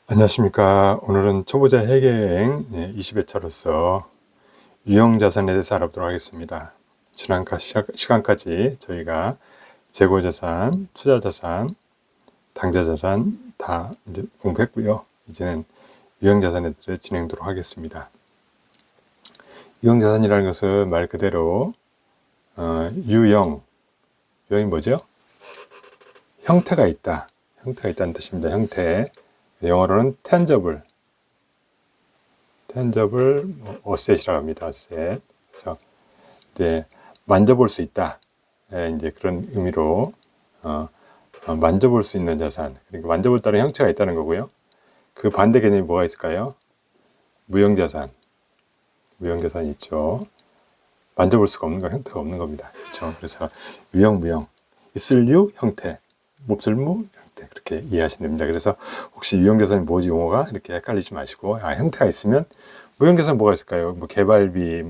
안녕하십니까. 오늘은 초보자 회계여행 20회차로서 유형자산에 대해서 알아보도록 하겠습니다. 지난 시간까지 저희가 재고자산, 투자자산, 당좌자산 다 이제 공부했고요. 이제는 유형자산에 대해 진행하도록 하겠습니다. 유형자산이라는 것은 말 그대로 유형이 뭐죠? 형태가 있다. 형태가 있다는 뜻입니다. 형태. 영어로는 tangible 어셋이라고 합니다. 어셋. 그래서 이제 만져볼 수 있다. 이제 그런 의미로 만져볼 수 있는 자산. 그러니까 만져볼 따른 형체가 있다는 거고요. 그 반대 개념이 뭐가 있을까요? 무형자산. 무형자산이 있죠. 만져볼 수가 없는 거, 형태가 없는 겁니다. 그렇죠. 그래서 유형, 무형. 있을 유, 형태. 몹쓸 무, 형태. 그렇게 이해하시면 됩니다. 그래서 혹시 유형자산이 뭐지, 용어가? 이렇게 헷갈리지 마시고, 형태가 있으면, 무형자산 뭐가 있을까요? 뭐, 개발비,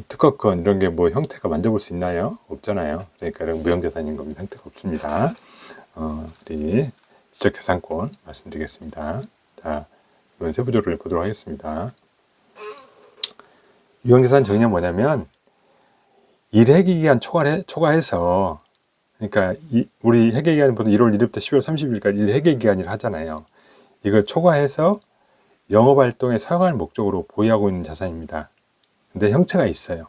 특허권, 이런 게 뭐 형태가 만져볼 수 있나요? 없잖아요. 그러니까 무형자산인 겁니다. 형태가 없습니다. 우리 지적재산권 말씀드리겠습니다. 자, 이번 세부적으로 보도록 하겠습니다. 유형자산 정의는 뭐냐면, 일회기기간 초과해서, 그러니까 우리 회계기간이 보통 1월 1일부터 12월 30일까지 일회계기간이라 하잖아요. 이걸 초과해서 영업활동에 사용할 목적으로 보유하고 있는 자산입니다. 근데 형체가 있어요.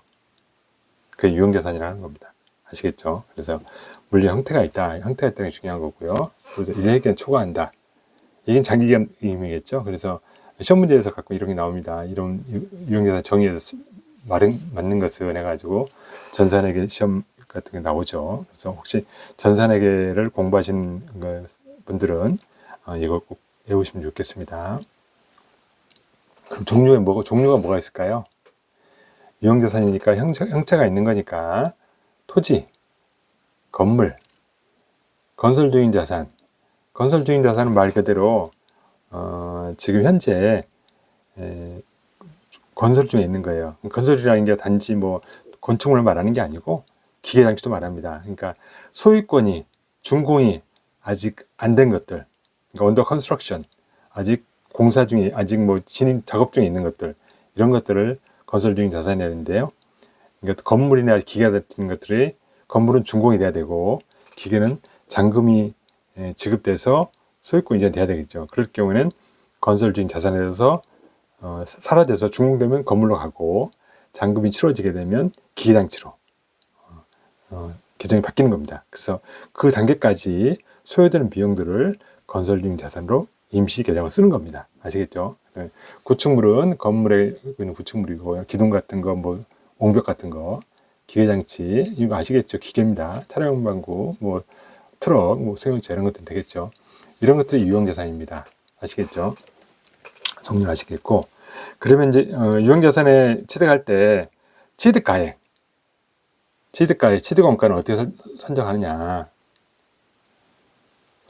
그게 유형자산이라는 겁니다. 아시겠죠? 그래서 물론 형태가 있다. 형태가 있다는 게 중요한 거고요. 그래서 일회기간 초과한다. 이게 장기기간 의미겠죠? 그래서 시험 문제에서 가끔 이런 게 나옵니다. 이런 유형자산 정의에서 맞는 것을 해가지고 전산회계 시험 같은 게 나오죠. 그래서 혹시 전산회계를 공부하시는 분들은 이거 꼭 외우시면 좋겠습니다. 그럼 종류가 뭐가 있을까요? 유형자산이니까 형체가 있는 거니까 토지, 건물, 건설 중인 자산. 건설 중인 자산은 말 그대로 지금 현재 건설 중에 있는 거예요. 건설이라는 게 단지 뭐 건축물을 말하는 게 아니고 기계장치도 말합니다. 그러니까 소유권이 준공이 아직 안 된 것들, 그러니까 언더 컨스트럭션, 아직 공사 중에 아직 뭐 진행 작업 중에 있는 것들, 이런 것들을 건설 중인 자산이라는데요. 그러니까 건물이나 기계 같은 것들이 건물은 준공이 돼야 되고 기계는 잔금이 지급돼서 소유권이 이제 돼야 되겠죠. 그럴 경우에는 건설 중인 자산에 대해서 사라져서 준공되면 건물로 가고 잔금이 치러지게 되면 기계장치로 계정이 바뀌는 겁니다. 그래서 그 단계까지 소요되는 비용들을 건설 중인 자산으로 임시 계정을 쓰는 겁니다. 아시겠죠? 구축물은 건물에 있는 구축물이고 기둥 같은 거, 뭐 옹벽 같은 거, 기계장치 이거 아시겠죠? 기계입니다. 차량 방구, 뭐 트럭, 뭐 승용차 이런 것들 되겠죠. 이런 것들이 유형자산입니다. 아시겠죠? 정리 아시겠고, 그러면 이제 유형자산에 취득할 때 취득가액, 취득원가는 어떻게 선정하느냐.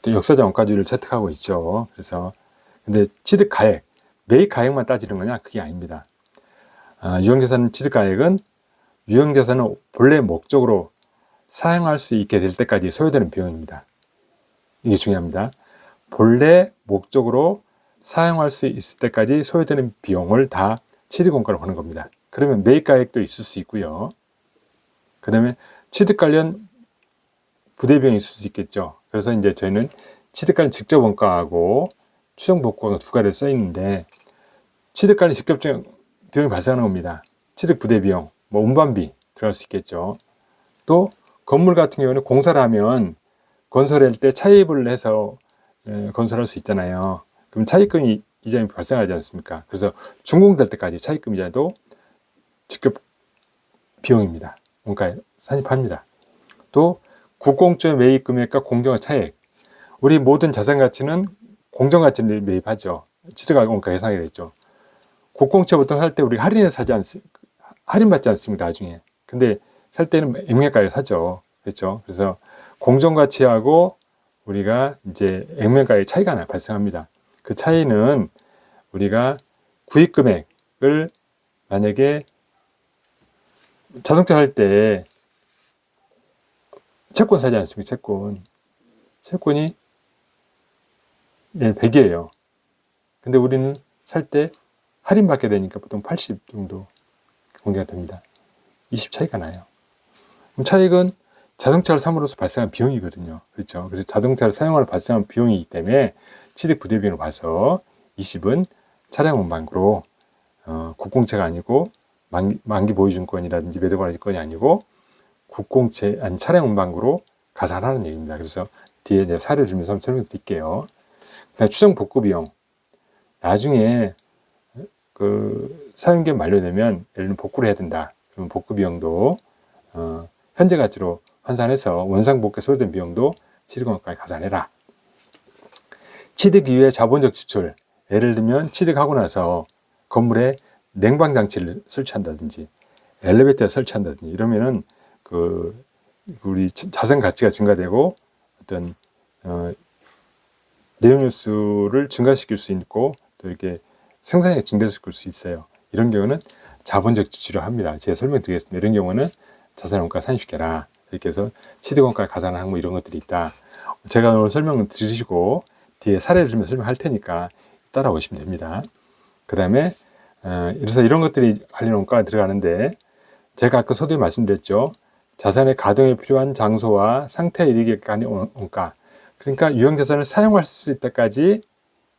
또 역사적 원가주의를 채택하고 있죠. 그래서 근데 취득가액, 매입가액만 따지는 거냐? 그게 아닙니다. 유형자산 취득가액은 유형자산을 본래 목적으로 사용할 수 있게 될 때까지 소요되는 비용입니다. 이게 중요합니다. 본래 목적으로 사용할 수 있을 때까지 소요되는 비용을 다 취득원가로 보는 겁니다. 그러면 매입가액도 있을 수 있고요. 그 다음에 취득 관련 부대비용이 있을 수 있겠죠. 그래서 이제 저희는 취득 관련 직접 원가하고 추정 복구가 두 가지를 써 있는데, 취득 관련 직접 비용이 발생하는 겁니다. 취득 부대비용, 뭐 운반비 들어갈 수 있겠죠. 또 건물 같은 경우는 공사를 하면 건설할 때 차입을 해서 건설할 수 있잖아요. 그럼 차입금 이자이 발생하지 않습니까? 그래서 준공될 때까지 차입금 이자도 직접 비용입니다. 원가에 산입합니다. 또 국공조의 매입 금액과 공정화 차액. 우리 모든 자산 가치는 공정가치를 매입하죠. 취득가 원가 계산이 되죠. 국공채 보통 살 때 우리 할인받지 않습니다. 나중에. 근데 살 때는 액면가에 사죠. 그렇죠. 그래서 공정가치하고 우리가 이제 액면가의 차이가 발생합니다. 그 차이는 우리가 구입 금액을 만약에 자동차 살 때 채권 사지 않습니까? 채권이 100이에요. 근데 우리는 살 때 할인받게 되니까 보통 80 정도 공개가 됩니다. 20 차이가 나요. 그럼 차익은 자동차를 삼으로써 발생한 비용이거든요. 그렇죠? 그래서 자동차를 사용하러 발생한 비용이기 때문에 취득 부대비용을 봐서 20은 차량 운반으로 국공채가 아니고 만기 보유증권이라든지 매도관리증권이 아니고 국공채 아니 차량 운반으로 가산하는 얘기입니다. 그래서 뒤에 내가 사례를 들면서 설명드릴게요. 그다음 추정 복구 비용. 나중에 그 사용기간 만료되면 예를 들면 복구를 해야 된다. 그러면 복구 비용도 현재 가치로 환산해서 원상 복구에 소요된 비용도 취득원가에 가산해라. 취득 이후에 자본적 지출. 예를 들면 취득하고 나서 건물에 냉방 장치를 설치한다든지 엘리베이터를 설치한다든지 이러면은 그 우리 자산 가치가 증가되고 어떤 내용뉴스를 증가시킬 수 있고 또 이렇게 생산량이 증대시킬 수 있어요. 이런 경우는 자본적 지출을 합니다. 제가 설명드리겠습니다. 이런 경우는 자산원가 산입시켜라. 이렇게 해서 취득원가에 가산한 항목 이런 것들이 있다. 제가 오늘 설명을 드리시고 뒤에 사례를 들면서 설명할 테니까 따라오시면 됩니다. 그 다음에 그래서 이런 것들이 관련 원가가 들어가는데 제가 아까 서두에 말씀드렸죠. 자산의 가동에 필요한 장소와 상태에 이르기 간의 원가. 그러니까 유형자산을 사용할 수 있다까지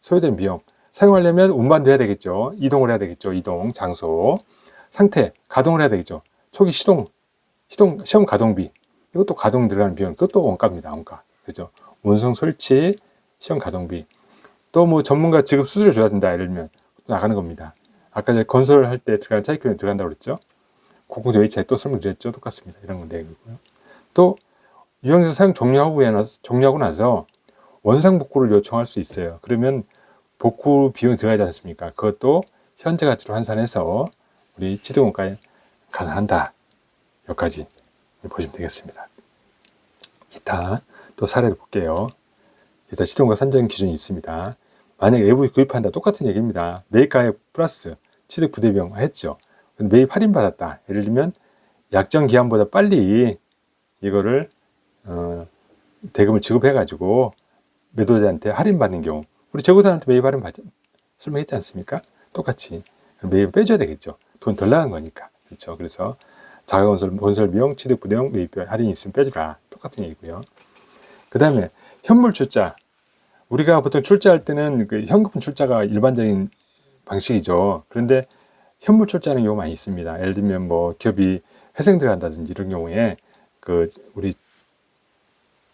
소요된 비용. 사용하려면 운반도 해야 되겠죠. 이동을 해야 되겠죠. 이동, 장소. 상태, 가동을 해야 되겠죠. 초기 시험 가동비. 이것도 가동 들어가는 비용. 그것도 원가입니다. 원가. 그죠? 운송 설치, 시험 가동비. 또 뭐 전문가 지급 수수료 줘야 된다. 예를 들면 나가는 겁니다. 아까 제가 건설할 때 들어가는 차익비용이 들어간다고 그랬죠. 공공재 H차익 또 설명드렸죠. 똑같습니다. 이런 건 내용이고요. 또 유형자산 사용 종료하고 나서 원상 복구를 요청할 수 있어요. 그러면 복구 비용이 들어가지 않습니까? 그것도 현재 가치로 환산해서 우리 취득원가에 가산한다. 여기까지 보시면 되겠습니다. 기타 또 사례를 볼게요. 기타 취득원가 산정 기준이 있습니다. 만약에 외부 구입한다. 똑같은 얘기입니다. 매입가액 플러스 취득 부대비용 했죠. 근데 매입 할인 받았다. 예를 들면 약정 기한보다 빨리 이거를 대금을 지급해가지고 매도자한테 할인받는 경우 우리 재고사한테 매입 할인 설명했지 않습니까? 똑같이 매입 빼줘야 되겠죠. 돈 덜 나간 거니까. 그렇죠. 그래서 자가건설 비용, 취득 부대용, 매입 할인이 있으면 빼주라. 똑같은 얘기고요. 그 다음에 현물 출자. 우리가 보통 출자할 때는 그 현금 출자가 일반적인 방식이죠. 그런데 현물 출자하는 경우가 많이 있습니다. 예를 들면 뭐 기업이 회생 들어간다든지 이런 경우에 그 우리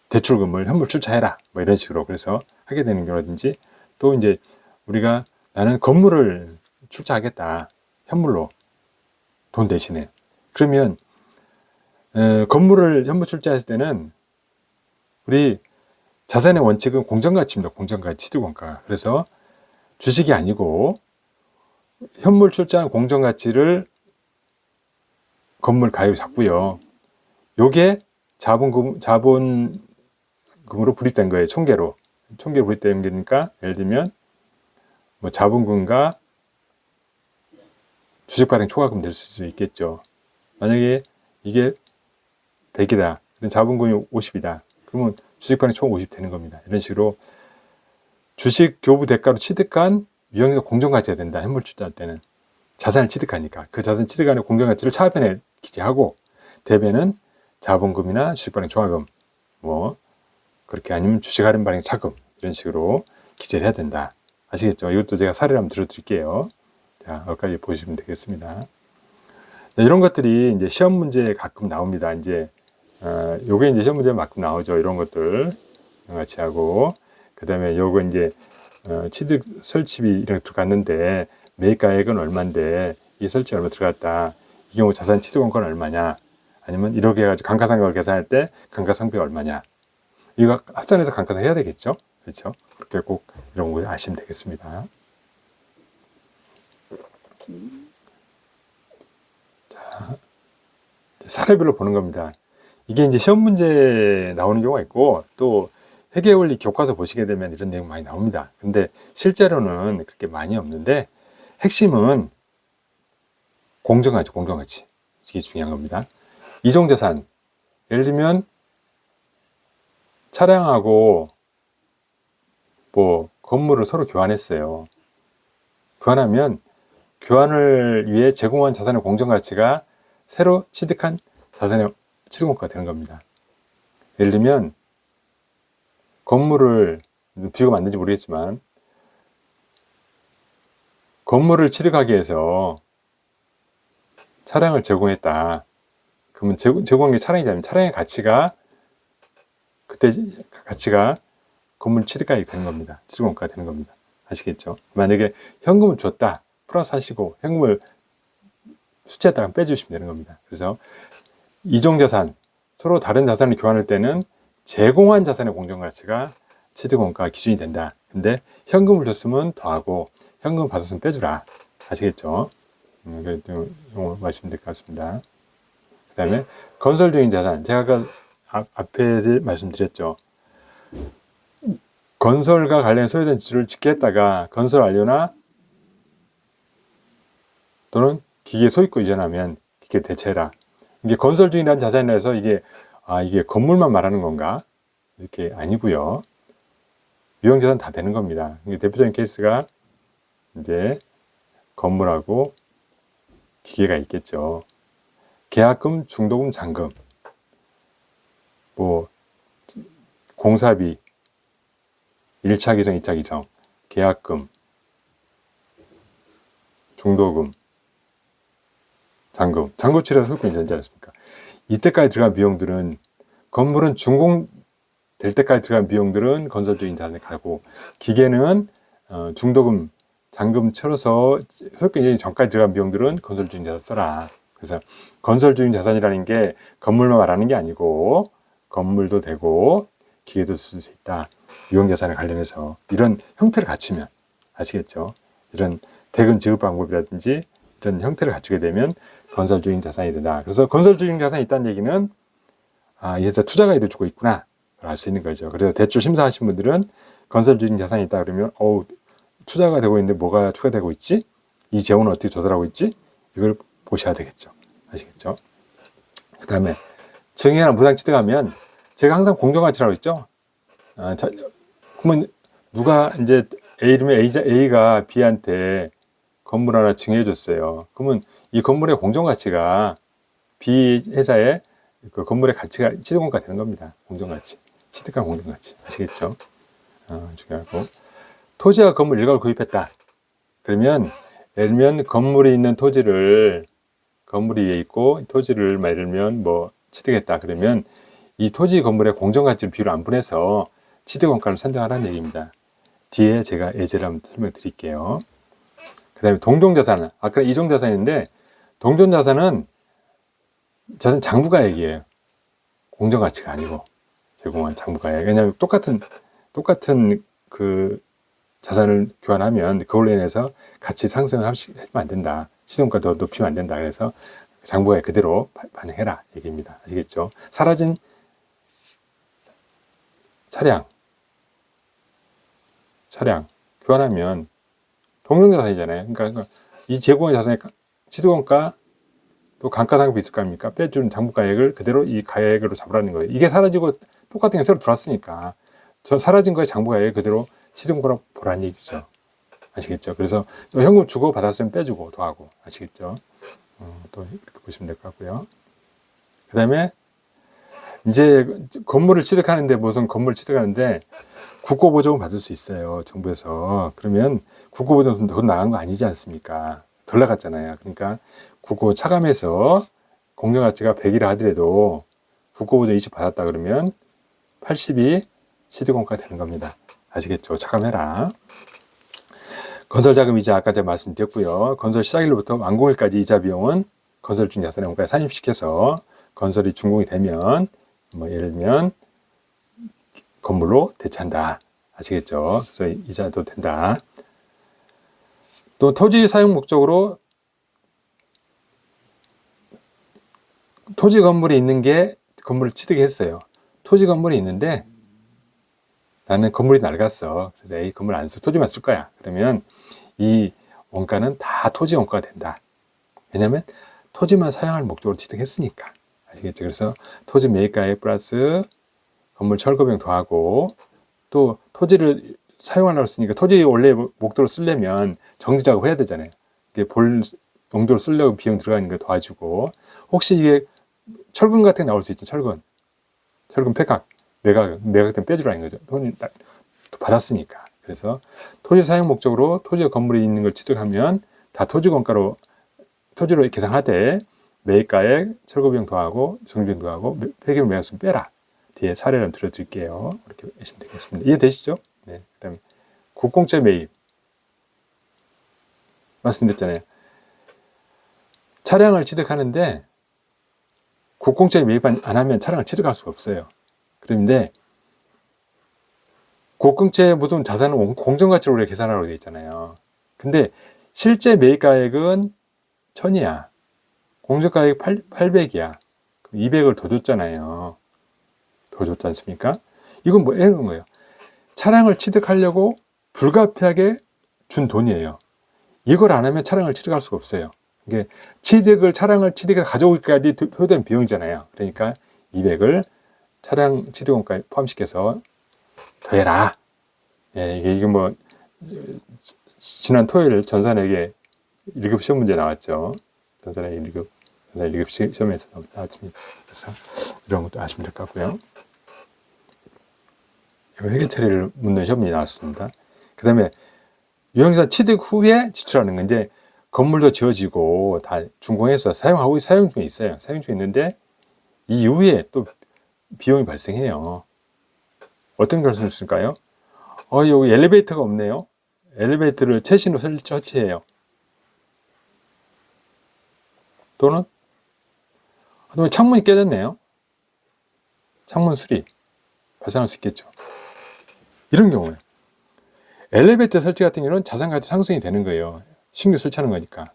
대출금을 현물 출자해라. 뭐 이런 식으로 그래서 하게 되는 경우라든지 또 이제 우리가 나는 건물을 출자하겠다. 현물로 돈 대신에. 그러면 건물을 현물 출자했을 때는 우리 자산의 원칙은 공정가치입니다. 공정가치, 취득원가. 그래서 주식이 아니고 현물 출자한 공정가치를 건물 가격으로 잡고요. 요게 자본금으로 불입된 거예요. 총계로 불입된 거니까 예를 들면 뭐 자본금과 주식 발행 초과금 될 수 있겠죠. 만약에 이게 100이다. 자본금이 50이다. 그러면 주식 발행 총 50 되는 겁니다. 이런 식으로 주식 교부 대가로 취득한 유형에서 공정가치가 된다. 현물 출자할 때는 자산을 취득하니까 그 자산 취득안의 공정가치를 차변에 기재하고 대변은 자본금이나 주식 발행 초과금 뭐 그렇게 아니면 주식 할인 발행 차금 이런 식으로 기재를 해야 된다. 아시겠죠? 이것도 제가 사례를 한번 들어드릴게요. 자, 여기까지 보시면 되겠습니다. 이런 것들이 이제 시험 문제에 가끔 나옵니다. 이제 요게 이제 시험 문제에 가끔 나오죠. 이런 것들 같이 하고 그 다음에 요거 이제 취득 설치비 이렇게 들어갔는데 매입가액은 얼마인데 이 설치 얼마 들어갔다. 이 경우 자산 취득원가는 얼마냐? 아니면 이렇게 해가지고 감가상각을 계산할 때 감가상비가 얼마냐? 이거 합산해서 감가상 해야 되겠죠? 그렇죠? 그렇게 꼭 이런 거 아시면 되겠습니다. 자, 사례별로 보는 겁니다. 이게 이제 시험 문제 나오는 경우가 있고 또 회계원리 교과서 보시게 되면 이런 내용 많이 나옵니다. 근데 실제로는 그렇게 많이 없는데 핵심은 공정가치. 이게 중요한 겁니다. 이종자산. 예를 들면 차량하고 뭐 건물을 서로 교환했어요. 교환하면 교환을 위해 제공한 자산의 공정가치가 새로 취득한 자산의 취득원가가 되는 겁니다. 예를 들면 건물을, 비유가 맞는지 모르겠지만 건물을 취득하기 위해서 차량을 제공했다. 그러면 제공한 게 차량이라면 차량의 가치가, 그때 가치가 건물 취득가액이 되는 겁니다. 취득원가가 되는 겁니다. 아시겠죠? 만약에 현금을 줬다, 플러스 하시고 현금을 수취했다가 빼주시면 되는 겁니다. 그래서 이종자산, 서로 다른 자산을 교환할 때는 제공한 자산의 공정가치가 취득원가 기준이 된다. 근데 현금을 줬으면 더하고 현금을 받았으면 빼주라. 아시겠죠? 이거 말씀드릴 것 같습니다. 그 다음에 건설 중인 자산. 제가 아까 앞에 말씀드렸죠. 건설과 관련 소요된 지출을 집계했다가 건설 완료나 또는 기계 소유권 이전하면 기계 대체해라. 이게 건설 중이라는 자산이라서 이게 건물만 말하는 건가? 이렇게 아니고요. 유형자산 다 되는 겁니다. 이게 대표적인 케이스가 이제 건물하고 기계가 있겠죠. 계약금, 중도금, 잔금, 뭐 공사비, 1차 기성, 2차 기성, 계약금, 중도금, 잔금, 잔고치료에서 소유권이 되지 않습니까? 이때까지 들어간 비용들은, 건물은 준공될 때까지 들어간 비용들은 건설적인 자산에 가고, 기계는 중도금, 잔금 치러서 소유권 이전이 전까지 들어간 비용들은 건설적인 자산 써라. 그래서 건설적인 자산이라는 게 건물만 말하는 게 아니고 건물도 되고 기계도 쓸 수 있다. 유형자산에 관련해서 이런 형태를 갖추면, 아시겠죠? 이런 대금 지급 방법이라든지 이런 형태를 갖추게 되면 건설적인 자산이 된다. 그래서 건설적인 자산이 있다는 얘기는 이 회사 투자가 이루어지고 있구나 알 수 있는 거죠. 그래서 대출 심사하신 분들은 건설적인 자산이 있다 그러면 투자가 되고 있는데 뭐가 추가되고 있지? 이 재원은 어떻게 조달하고 있지? 이걸 보셔야 되겠죠. 아시겠죠? 그 다음에 증여나 무상 취득하면 제가 항상 공정가치라고 했죠. 그러면 누가 이제 A가 B한테 건물 하나 증여해 줬어요. 그러면 이 건물의 공정가치가 B 회사의 그 건물의 가치가 취득원가 되는 겁니다. 공정가치. 취득한 공정가치. 아시겠죠? 중요하고. 토지와 건물 일가를 구입했다. 그러면 예를 들면 건물이 있는 토지를, 건물이 위에 있고 토지를 예를 들면 뭐 취득했다. 그러면 이 토지 건물의 공정가치를 비율을 안 분해서 취득원가를 산정하라는 얘기입니다. 뒤에 제가 예제를 한번 설명드릴게요. 그 다음에 동종자산. 아까 이종자산인데 동종자산은 자산 장부가액이에요. 공정가치가 아니고 제공한 장부가액. 왜냐하면 똑같은 그 자산을 교환하면 그걸로 인해서 가치 상승을 하면 안 된다. 시중가 더 높이면 안 된다. 그래서 장부가액 그대로 반영해라 얘기입니다. 아시겠죠? 사라진 차량 교환하면 동종자산이잖아요. 그러니까 이 제공한 자산의 취득원가 또 감가상각비 있을 거 아닙니까? 빼준 장부가액을 그대로 이 가액으로 잡으라는 거예요. 이게 사라지고 똑같은 게 새로 들어왔으니까 사라진 거에 장부가액 그대로 취득원가로 보라는 얘기죠. 아시겠죠? 그래서 현금 주고 받았으면 빼주고 더하고. 아시겠죠? 또 이렇게 보시면 될 것 같고요. 그 다음에 이제 건물을 취득하는데 무슨 건물을 취득하는데 국고보조금 받을 수 있어요. 정부에서. 그러면 국고보조금 돈 나간 거 아니지 않습니까? 덜 나갔잖아요. 그러니까 국고 차감해서 공정가치가 100이라 하더라도 국고보조 20 받았다 그러면 80이 취득원가 되는 겁니다. 아시겠죠? 차감해라. 건설자금 이자 아까 제가 말씀드렸고요. 건설 시작일로부터 완공일까지 이자 비용은 건설 중 자산의 원가에 산입시켜서 건설이 준공이 되면 뭐 예를 들면 건물로 대체한다. 아시겠죠? 그래서 이자도 된다. 또 토지 사용 목적으로 토지 건물이 있는 게 건물을 취득했어요. 토지 건물이 있는데 나는 건물이 낡았어. 그래서 이 건물 안 써. 토지만 쓸 거야. 그러면 이 원가는 다 토지 원가가 된다. 왜냐하면 토지만 사용할 목적으로 취득했으니까. 아시겠죠? 그래서 토지 매입가액 플러스 건물 철거 비용 더하고 또 토지를 사용하려고 했으니까 토지 원래 목적으로 쓰려면 정지 작업을 해야 되잖아요. 이게 볼 용도로 쓰려고 비용 들어가는 거 도와주고, 혹시 이게 철근 같은 게 나올 수 있죠. 철근 폐각, 매각 때문에 빼주라는 거죠. 돈이 받았으니까. 그래서 토지 사용 목적으로 토지와 건물이 있는 걸 취득하면 다 토지공가로 토지로 계상하되 매입가액, 철거비용 더하고 정비용 더하고 폐기물 매각수는 빼라. 뒤에 사례를 들어드릴게요. 이렇게 하시면 되겠습니다. 이해되시죠? 네. 그다음에 국공채 매입 말씀드렸잖아요. 차량을 취득하는데 국공채 매입 안 하면 차량을 취득할 수가 없어요. 그런데 국공채에 묻은 자산은 공정가치로 우리가 계산하라고 되어 있잖아요. 근데 실제 매입가액은 1000이야. 공정가액 800이야. 200을 더 줬잖아요. 더 줬지 않습니까? 이건 뭐 이런 거예요. 차량을 취득하려고 불가피하게 준 돈이에요. 이걸 안 하면 차량을 취득할 수가 없어요. 이게 차량을 취득해서 가져오기까지 소요된 비용이잖아요. 그러니까 200을 차량 취득원가에 포함시켜서 더해라. 예, 이게 뭐 지난 토요일 전산에게 1급 시험 문제 나왔죠. 전산에게 1급 시험에서 나왔습니다. 그래서 이런 것도 아시면 될 것 같고요. 회계 처리를 묻는 시험이 나왔습니다. 그 다음에 유형자산 취득 후에 지출하는 건 이제 건물도 지어지고 다 준공해서 사용 중에 있어요. 사용 중에 있는데 이 이후에 또 비용이 발생해요. 어떤 걸 쓸 수 있을까요? 여기 엘리베이터가 없네요. 엘리베이터를 최신으로 설치해요. 또는 창문이 깨졌네요. 창문 수리 발생할 수 있겠죠. 이런 경우에 엘리베이터 설치 같은 경우는 자산가치 상승이 되는 거예요. 신규 설치하는 거니까.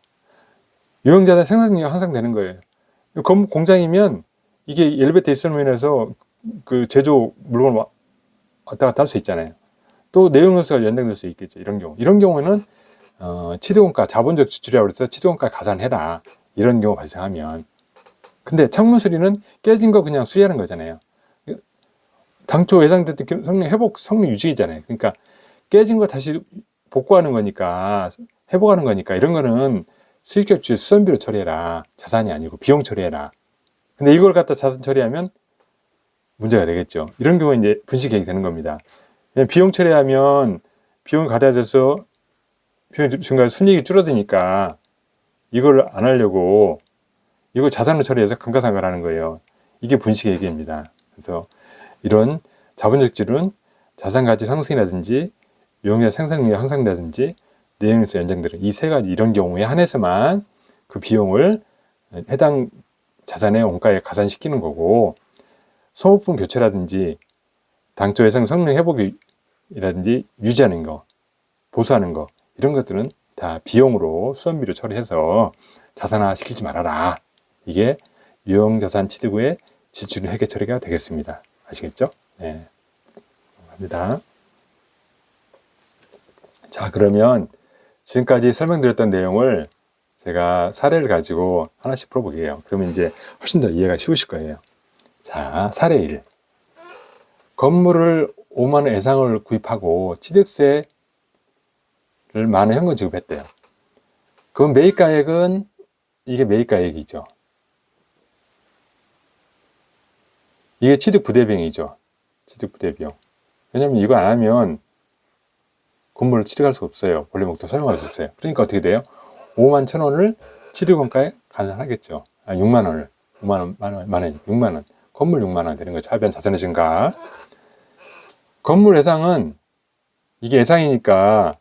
유형자산 생산력이 향상되는 거예요. 공장이면 이게 엘리베이터 있으면 인해서 그 제조 물건을 왔다 갔다 할 수 있잖아요. 또 내용요소가 연동될 수 있겠죠. 이런 경우에는 취득원가, 자본적 지출이라고 해서 취득원가 가산해라. 이런 경우 발생하면. 근데 창문 수리는 깨진 거 그냥 수리하는 거잖아요. 당초 예상됐던 성능 유지이잖아요. 그러니까 깨진 거 다시 복구하는 거니까, 회복하는 거니까 이런 거는 수익적 지출 수선비로 처리해라. 자산이 아니고 비용 처리해라. 근데 이걸 갖다 자산 처리하면 문제가 되겠죠. 이런 경우에 이제 분식 계획이 되는 겁니다. 비용 처리하면 비용이 가다져서 비용이 증가해서 순이익이 줄어드니까 이걸 안 하려고 이걸 자산으로 처리해서 감가상각을 하는 거예요. 이게 분식 계획입니다. 그래서 이런 자본적 지출은 자산가치 상승이라든지 유형자 생산력이 향상되든지 내용에서 연장되는 이 세 가지 이런 경우에 한해서만 그 비용을 해당 자산의 원가에 가산시키는 거고, 소모품 교체라든지 당초 예상 성능 회복이라든지 유지하는 거, 보수하는 거 이런 것들은 다 비용으로 수선비로 처리해서 자산화 시키지 말아라. 이게 유형자산 취득 후에 지출 회계 처리가 되겠습니다. 아시겠죠? 네. 감사합니다. 자, 그러면 지금까지 설명드렸던 내용을 제가 사례를 가지고 하나씩 풀어보게요. 그러면 이제 훨씬 더 이해가 쉬우실 거예요. 자, 사례 1. 건물을 5만 원 예상을 구입하고 취득세를 만원 현금 지급했대요. 그럼 매입가액은 이게 매입가액이죠. 이게 취득부대비용이죠. 취득부대비용. 왜냐면 이거 안 하면 건물을 취득할 수 없어요. 본래 목적 사용할 수 없어요. 그러니까 어떻게 돼요? 5만 1,000원을 취득원가에 가산하겠죠. 6만 원을 6만 원. 건물 6만 원 되는 거죠. 차변 자산의 증가. 건물 예상은 이게 예상이니까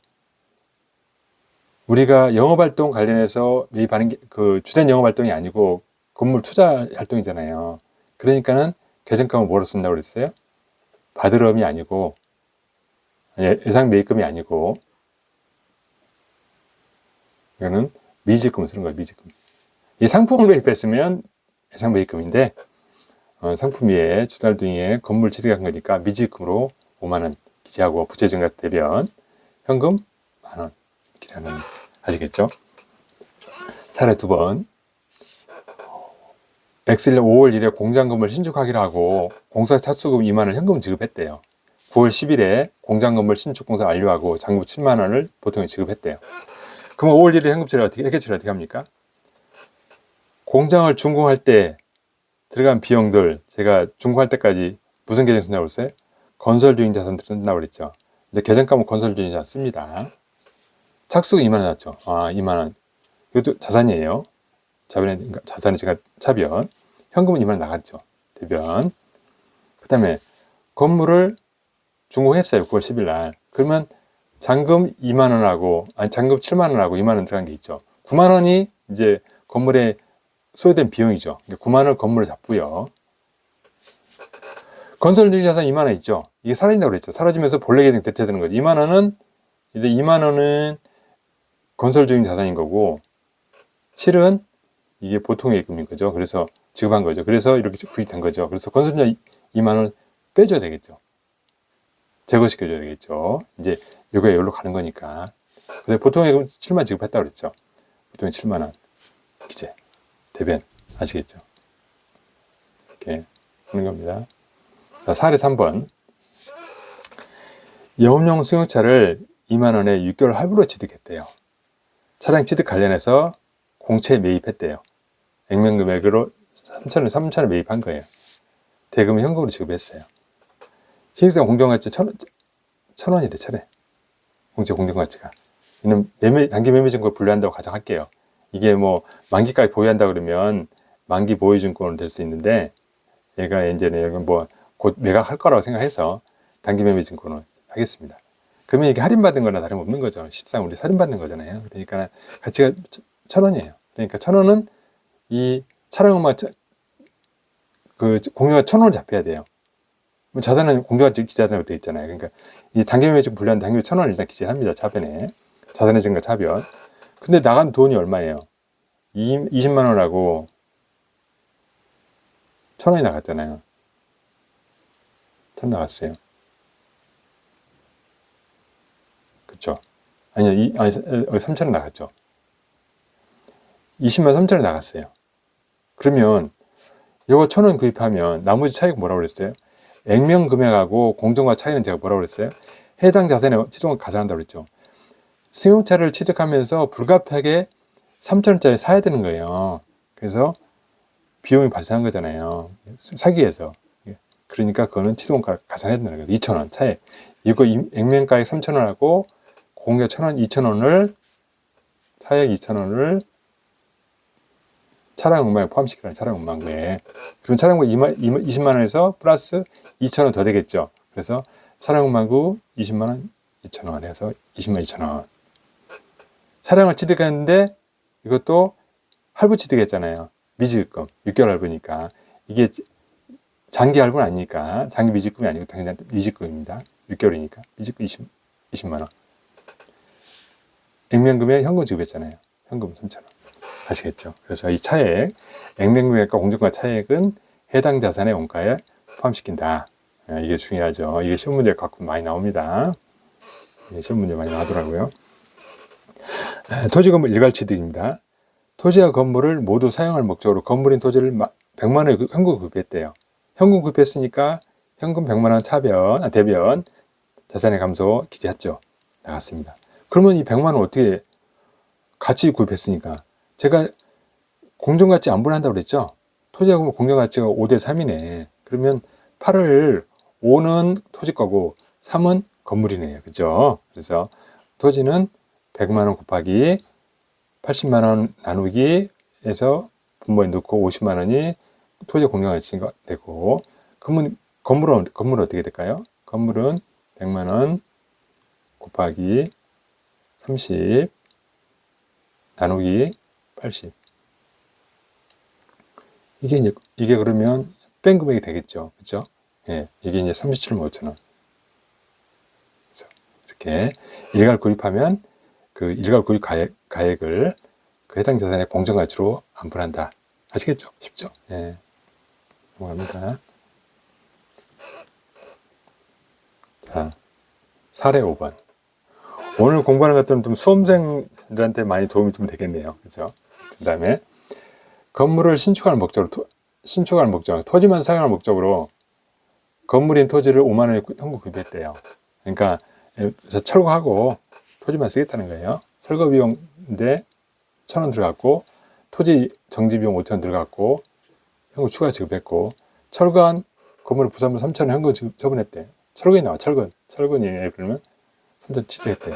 우리가 영업활동 관련해서 매입하는 게 그 주된 영업활동이 아니고 건물 투자 활동이잖아요. 그러니까는 계정가액을 뭐로 쓴다고 그랬어요? 받으럼이 아니고 예상 매입금이 아니고 이거는 미지급을 쓰는 거예요. 미지급. 이 상품을 매입했으면 예상 매입금인데 상품 위에 주달등에 건물 취득한 거니까 미지급으로 5만 원 기재하고 부채 증가 대변 현금 만원 기재하는, 아시겠죠? 사례 2번. X일 5월 1일 공장 건물 신축하기로 하고 공사 차수금 2만 원 현금 지급했대요. 9월 10일에 공장 건물 신축 공사 완료하고 잔금 7만 원을 보통에 지급했대요. 그럼 5월 1일 현금 처리 회계 처리 어떻게 합니까? 공장을 준공할 때 들어간 비용들, 제가 준공할 때까지 무슨 계정 쓴다고 그랬어요? 건설주인 자산 쓴다고 그랬죠. 근데 계정 까면 건설주인 자산 씁니다. 착수가 2만 원 났죠. 2만 원. 이것도 자산이에요. 자산이 제가 차변. 현금은 2만 원 나갔죠. 대변. 그 다음에 건물을 준공했어요. 9월 10일 날. 그러면 잔금 2만 원하고, 잔금 7만 원하고 2만 원 들어간 게 있죠. 9만 원이 이제 건물에 소요된 비용이죠. 9만 원 건물을 잡고요. 건설주의 자산 2만 원 있죠. 이게 사라진다고 그랬죠. 사라지면서 본래 계정 대체되는 거죠. 2만 원은, 이제 2만 원은 건설주의 자산인 거고, 7은 이게 보통의 예금인 거죠. 그래서 지급한 거죠. 그래서 이렇게 구입된 거죠. 그래서 건설주의 2만 원 빼줘야 되겠죠. 제거시켜줘야 되겠죠. 이제 이거에 여기로 가는 거니까. 근데 보통의 예금 7만 지급했다고 그랬죠. 보통의 7만 원. 기재. 대변. 아시겠죠? 이렇게 하는 겁니다. 자, 사례 3번. 영업용 승용차를 2만 원에 6개월 할부로 취득했대요. 차량 취득 관련해서 공채 매입했대요. 액면 금액으로 3천 원 매입한 거예요. 대금은 현금으로 지급했어요. 신입생 공정가치 1,000원이래, 차례. 공채 공정가치가. 이는 단기 매매증권 분류한다고 가정할게요. 이게 뭐 만기까지 보유한다 그러면 만기 보유증권은 될 수 있는데, 얘가 이제는 뭐 곧 매각할 거라고 생각해서 단기 매매증권을 하겠습니다. 그러면 이게 할인받은 거나 다름없는 거죠. 실상 우리 할인받는 거잖아요. 그러니까 가치가 1,000원이에요. 그러니까 1,000원은 이 차량만 그 공정가 1,000원을 잡혀야 돼요. 자산은 공정가치 기재하다고 되어 있잖아요. 그러니까 이 단기 매매증 분류한 단기 1,000원을 일단 기재합니다. 차변에. 자산의 증가 차변. 근데 나간 돈이 얼마예요? 20만 원하고 1,000원이 나갔잖아요. 1,000 나갔어요. 그쵸? 아니요, 3,000원 나갔죠. 20만 3,000원 나갔어요. 그러면 이거 1,000원 구입하면 나머지 차익 뭐라고 그랬어요? 액면 금액하고 공정가 차이는 제가 뭐라고 그랬어요? 해당 자산에 취득을 가산한다고 그랬죠. 승용차를 취득하면서 불가피하게 3,000원짜리 사야 되는 거예요. 그래서 비용이 발생한 거잖아요. 사기 위해서. 그러니까 그거는 취득원가 가산해야 된다는 거예요. 2,000원 차액. 이거 액면가액 3,000원하고 공개 1,000원, 2,000원을 차액 2,000원을 차량 운반에 포함시키라는 차량 운반에. 그럼 차량 운반 20만 원에서 플러스 2,000원 더 되겠죠. 그래서 차량 운반구 20만 원, 2,000원 해서 20만 2,000원. 차량을 취득했는데 이것도 할부 취득했잖아요. 미지급금 6개월 할부니까 이게 장기 할부는 아니니까 장기 미지급이 아니고 당연히 미지급입니다. 6개월이니까 미지급 20만 원. 액면금액 현금 지급했잖아요. 현금 3,000원. 아시겠죠? 그래서 이 차액, 액면금액과 공정가 차액은 해당 자산의 원가에 포함시킨다. 이게 중요하죠. 이게 시험 문제 가끔 많이 나옵니다. 시험 문제 많이 나오더라고요. 토지 건물 일괄 취득입니다. 토지와 건물을 모두 사용할 목적으로 건물인 토지를 100만 원에 현금 구입했대요. 현금 구입했으니까 현금 100만 원 차변, 대변 자산의 감소 기재했죠. 나갔습니다. 그러면 이 100만 원 어떻게 같이 구입했으니까 제가 공정가치 안 분할한다고 그랬죠. 토지와 건물 공정가치가 5대 3이네. 그러면 8을 5는 토지 거고 3은 건물이네요. 그죠? 그래서 토지는 100만 원 곱하기 80만 원 나누기 해서 분모에 넣고 50만 원이 토지 공정가치가 되고, 그러면 건물은 어떻게 될까요? 건물은 100만 원 곱하기 30 나누기 80. 이게 그러면 뺀 금액이 되겠죠. 그죠? 예, 이게 이제 37만 5천 원. 그래서 이렇게 일괄 구입하면 그 일괄 구입 가액을 그 해당 자산의 공정가치로 안분한다. 아시겠죠? 쉽죠? 예. 넘어갑니다. 자, 사례 5번. 오늘 공부하는 것들은 좀 수험생들한테 많이 도움이 좀 되겠네요. 그죠? 그 다음에 건물을 신축할 목적으로, 토지만 사용할 목적으로 건물인 토지를 5만 원에 현금 구입했대요. 그러니까 철거하고 토지만 쓰겠다는 거예요. 철거 비용인데 1,000원 들어갔고 토지 정지 비용 5,000원 들어갔고 현금 추가 지급했고 철거한 건물을 부산물 3,000원 현금 처분했대. 철거이 나와. 철거니 그러면 3,000원 취득했대요.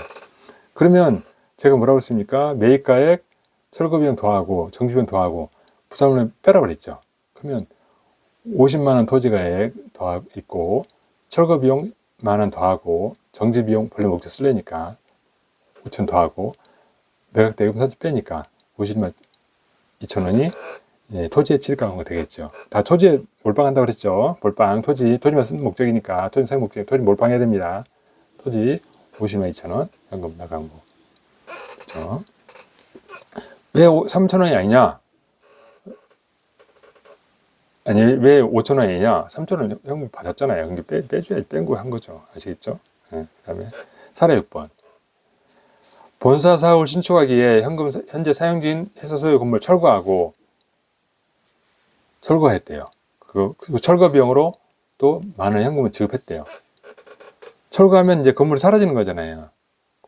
그러면 제가 뭐라고 했습니까? 매입가액 철거 비용 더하고 정지 비용 더하고 부산물을 빼라 그랬죠. 그러면 50만 원 토지가액 더 있고 철거 비용 10,000원 더하고 정지 비용 본래 목적 쓰려니까 5,000원 더하고 매각 대금 3,000원 빼니까 50만 2,000원이 토지에 취득한 거 되겠죠. 다 토지에 몰빵한다고 그랬죠. 몰빵 토지만 쓰는 목적이니까 토지 사용 목적 토지 몰빵해야 됩니다. 토지 50만 2,000원 현금 나간 거. 그렇죠. 왜 3,000원이 아니냐? 아니 왜 5,000원 아니냐? 3,000원 현금 받았잖아요. 근데 빼줘야지 뺀거 한 거죠. 아시겠죠? 네. 그다음에 사례 6번. 본사 사업을 신축하기에 현재 사용 중인 회사 소유 건물 철거하고 철거했대요. 그리고 철거 비용으로 또 많은 현금을 지급했대요. 철거하면 이제 건물이 사라지는 거잖아요.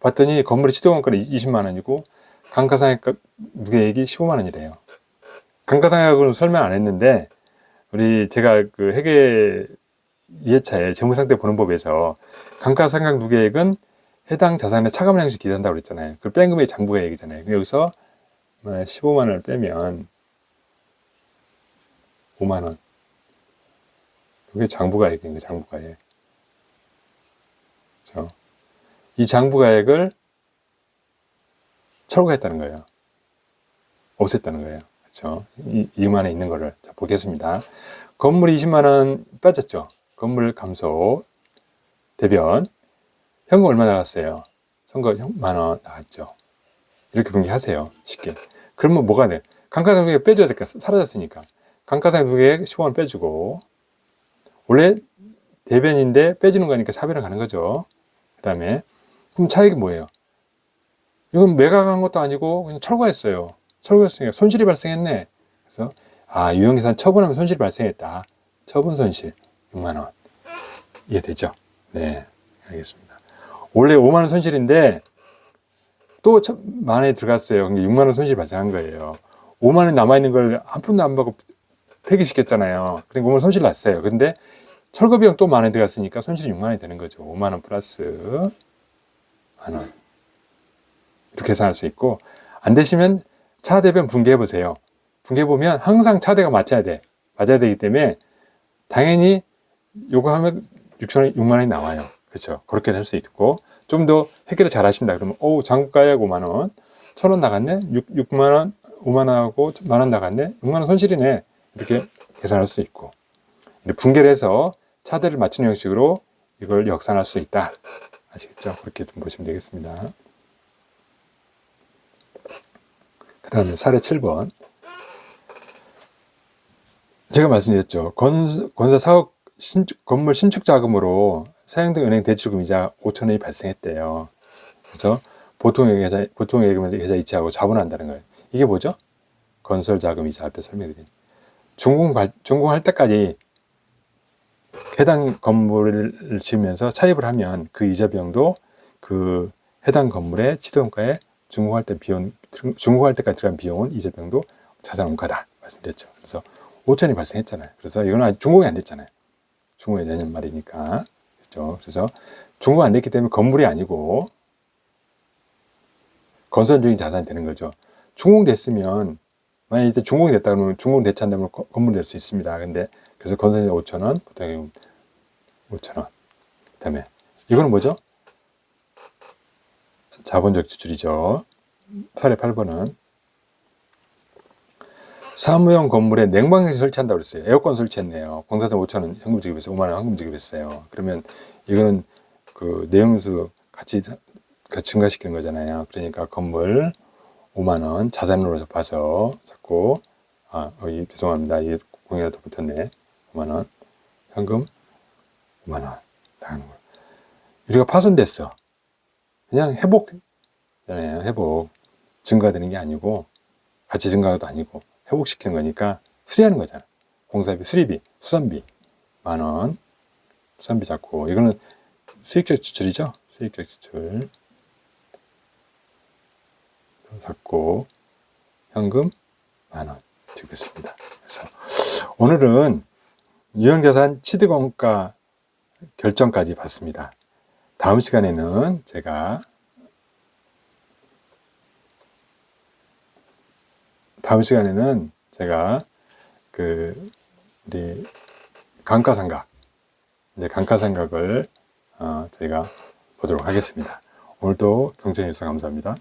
봤더니 건물의 시도원가는 20만 원이고 감가상각 누계액이 15만 원이래요. 감가상각은 설명 안 했는데 제가 그 회계 2회차에 재무상태 보는 법에서 감가상각 누계액은 해당 자산의 차감 양식 기재한다고 그랬잖아요. 그 뺀 금액이 장부가액이잖아요. 여기서 15만 원을 빼면 5만 원. 이게 장부가액인 거예요. 장부가액. 그렇죠? 이 장부가액을 철거했다는 거예요. 없앴다는 거예요. 그렇죠? 이 2만 원에 있는 거를 자, 보겠습니다. 건물이 20만 원 빠졌죠. 건물 감소 대변 현금 얼마 나갔어요? 선거 10,000원 나갔죠. 이렇게 분기하세요. 쉽게. 그러면 뭐가 돼? 감가상각액 빼줘야 될까? 사라졌으니까. 감가상각액 15원 빼주고 원래 대변인데 빼주는 거니까 차별을 가는 거죠. 그 다음에 그럼 차익이 뭐예요? 이건 매각한 것도 아니고 그냥 철거했어요. 철거했으니까 손실이 발생했네. 그래서 유형계산 처분하면 손실이 발생했다. 처분 손실 6만 원. 이해되죠? 네, 알겠습니다. 원래 5만 원 손실인데 또 1,000만 원이 들어갔어요. 그러니까 6만 원 손실이 발생한 거예요. 5만 원 남아있는 걸 한 푼도 안 받고 폐기시켰잖아요. 그러니까 5만 원 손실 났어요. 근데 철거 비용 또 1만 원이 들어갔으니까 손실이 6만 원이 되는 거죠. 5만 원 플러스 1만 원. 이렇게 계산할 수 있고 안 되시면 차대변 분개해 보세요. 분개해 보면 항상 차대가 맞아야 되기 때문에 당연히 요거 하면 6만 원이 나와요. 그렇죠? 그렇게 될 수 있고 좀 더 해결을 잘 하신다 그러면 장부가액 5만 원 1,000원 나갔네 6만 원 5만 원하고 1만 원 나갔네 6만 원 손실이네 이렇게 계산할 수 있고 분개를 해서 차대를 맞추는 형식으로 이걸 역산할 수 있다. 아시겠죠? 그렇게 좀 보시면 되겠습니다. 그 다음에 사례 7번. 제가 말씀드렸죠. 건설 사업 건물 신축 자금으로 사용된 은행 대출금이자 5,000원이 발생했대요. 그래서 보통예금 계좌 이체하고 자본한다는 거예요. 이게 뭐죠? 건설 자금이자 앞에 설명드린. 준공할 때까지 해당 건물을 지으면서 차입을 하면 그 이자 비용도 그 해당 건물의 취득원가에 준공할 때까지 들어간 비용은 이자 비용도 자산원가다 말씀드렸죠. 그래서 5,000원이 발생했잖아요. 그래서 이건 아직 준공이 안 됐잖아요. 준공이 내년 말이니까. 그렇죠? 그래서 준공 안 됐기 때문에 건물이 아니고 건설 중인 자산이 되는 거죠. 준공됐으면 만약에 이제 준공이 됐다 그러면 준공대체 한다면 건물이 될 수 있습니다. 근데 그래서 건설비 5,000원, 보통 5,000원. 그 다음에 이거는 뭐죠? 자본적 지출이죠. 사례 8번은 사무용 건물에 냉방기 설치한다고 그랬어요. 에어컨 설치했네요. 공사돈 5,000원 현금 지급했어요. 5만 원 현금 지급했어요. 그러면 이거는 그 내용수 같이 증가시키는 거잖아요. 그러니까 건물 5만 원 자산으로 봐서 자꾸 여기 죄송합니다. 이게 공에다 더 붙었네. 5만 원 현금 5만 원 나가는 거예요. 우리가 파손됐어. 그냥 회복잖아요. 회복 증가되는 게 아니고 가치 증가도 아니고 회복시키는 거니까 수리하는 거잖아. 공사비, 수리비, 수선비 10,000원 수산비 잡고, 이거는 수익적 지출이죠. 수익적 지출 잡고 현금 10,000원 찍겠습니다. 그래서 오늘은 유형자산 취득원가 결정까지 봤습니다. 다음 시간에는 제가 우리 감가상각, 감가상각을 저희가 보도록 하겠습니다. 오늘도 경청해 주셔서 감사합니다.